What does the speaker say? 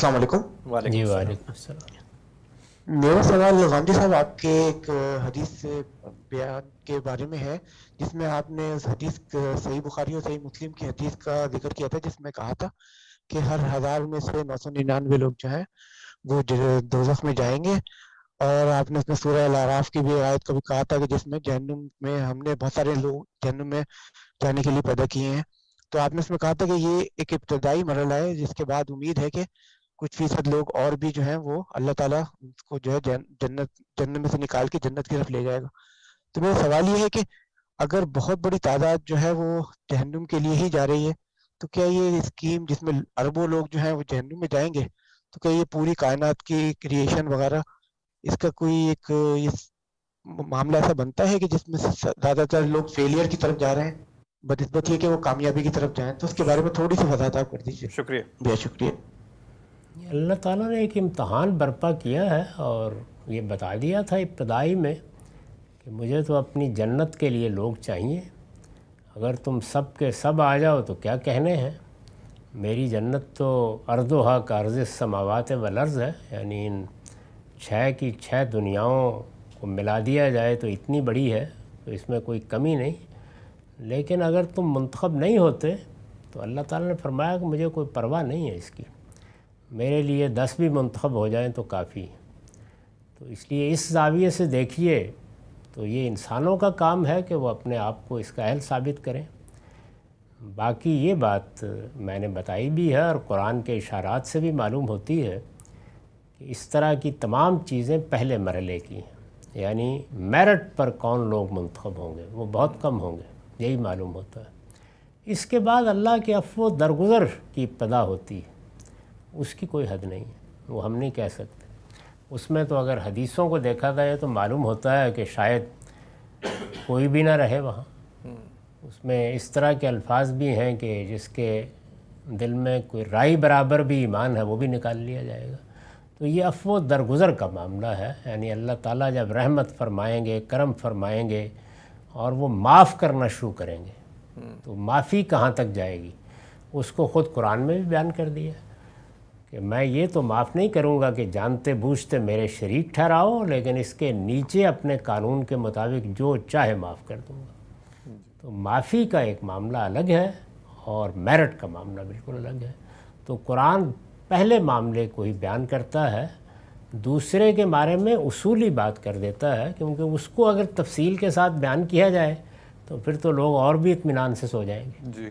السلام علیکم۔ جی وعلیکم السلام۔ میرا سوال غامدی صاحب آپ کے ایک حدیث سے بیان کے بارے میں ہے، جس میں آپ نے اس حدیث صحیح بخاری اور صحیح مسلم کی حدیث کا ذکر کیا تھا، جس میں کہا تھا کہ ہر 1000 میں سے 999 لوگ جو ہیں وہ دوزخ میں جائیں گے، اور آپ نے اس میں سورہ الاعراف کی بھی آیت کو بھی کہا تھا کہ جس میں جہنم میں ہم نے بہت سارے لوگ جہنم میں جانے کے لیے پیدا کیے ہیں۔ تو آپ نے اس میں کہا تھا کہ یہ ایک ابتدائی مرحلہ ہے، جس کے بعد امید ہے کہ کچھ فیصد لوگ اور بھی جو ہیں وہ اللہ تعالیٰ کو جو ہے جنت میں سے نکال کے جنت کی طرف لے جائے گا۔ تو میرا سوال یہ ہے کہ اگر بہت بڑی تعداد جو ہے وہ جہنم کے لیے ہی جا رہی ہے، تو کیا یہ اسکیم جس میں اربوں لوگ جو ہیں وہ جہنم میں جائیں گے، تو کیا یہ پوری کائنات کی کریشن وغیرہ اس کا کوئی ایک معاملہ ایسا بنتا ہے کہ جس میں زیادہ تر لوگ فیلئر کی طرف جا رہے ہیں بنسبت یہ کہ وہ کامیابی کی طرف جائیں؟ تو اس کے بارے میں تھوڑی سی وضاحت آپ کر دیجیے۔ شکریہ۔ بے شکریہ۔ اللہ تعالیٰ نے ایک امتحان برپا کیا ہے اور یہ بتا دیا تھا ابتدائی میں کہ مجھے تو اپنی جنت کے لیے لوگ چاہیے، اگر تم سب کے سب آ جاؤ تو کیا کہنے ہیں۔ میری جنت تو ارضھا کا ارض السماوات والارض ہے، یعنی ان 6 کی 6 دنیاؤں کو ملا دیا جائے تو اتنی بڑی ہے، تو اس میں کوئی کمی نہیں۔ لیکن اگر تم منتخب نہیں ہوتے تو اللہ تعالیٰ نے فرمایا کہ مجھے کوئی پرواہ نہیں ہے اس کی، میرے لیے 10 بھی منتخب ہو جائیں تو کافی۔ تو اس لیے اس زاویے سے دیکھیے تو یہ انسانوں کا کام ہے کہ وہ اپنے آپ کو اس کا اہل ثابت کریں۔ باقی یہ بات میں نے بتائی بھی ہے اور قرآن کے اشارات سے بھی معلوم ہوتی ہے کہ اس طرح کی تمام چیزیں پہلے مرحلے کی ہیں، یعنی میرٹ پر کون لوگ منتخب ہوں گے وہ بہت کم ہوں گے، یہی معلوم ہوتا ہے۔ اس کے بعد اللہ کے عفو و درگزر کی ابتدا ہوتی ہے، اس کی کوئی حد نہیں ہے، وہ ہم نہیں کہہ سکتے۔ اس میں تو اگر حدیثوں کو دیکھا جائے تو معلوم ہوتا ہے کہ شاید کوئی بھی نہ رہے وہاں۔ اس میں اس طرح کے الفاظ بھی ہیں کہ جس کے دل میں کوئی رائی برابر بھی ایمان ہے وہ بھی نکال لیا جائے گا۔ تو یہ عفو و درگزر کا معاملہ ہے، یعنی اللہ تعالیٰ جب رحمت فرمائیں گے، کرم فرمائیں گے اور وہ معاف کرنا شروع کریں گے تو معافی کہاں تک جائے گی، اس کو خود قرآن میں بھی بیان کر دیا کہ میں یہ تو معاف نہیں کروں گا کہ جانتے بوجھتے میرے شریک ٹھہراؤ، لیکن اس کے نیچے اپنے قانون کے مطابق جو چاہے معاف کر دوں گا۔ تو معافی کا ایک معاملہ الگ ہے اور میرٹ کا معاملہ بالکل الگ ہے۔ تو قرآن پہلے معاملے کو ہی بیان کرتا ہے، دوسرے کے بارے میں اصولی بات کر دیتا ہے، کیونکہ اس کو اگر تفصیل کے ساتھ بیان کیا جائے تو پھر تو لوگ اور بھی اطمینان سے سو جائیں گے۔ جی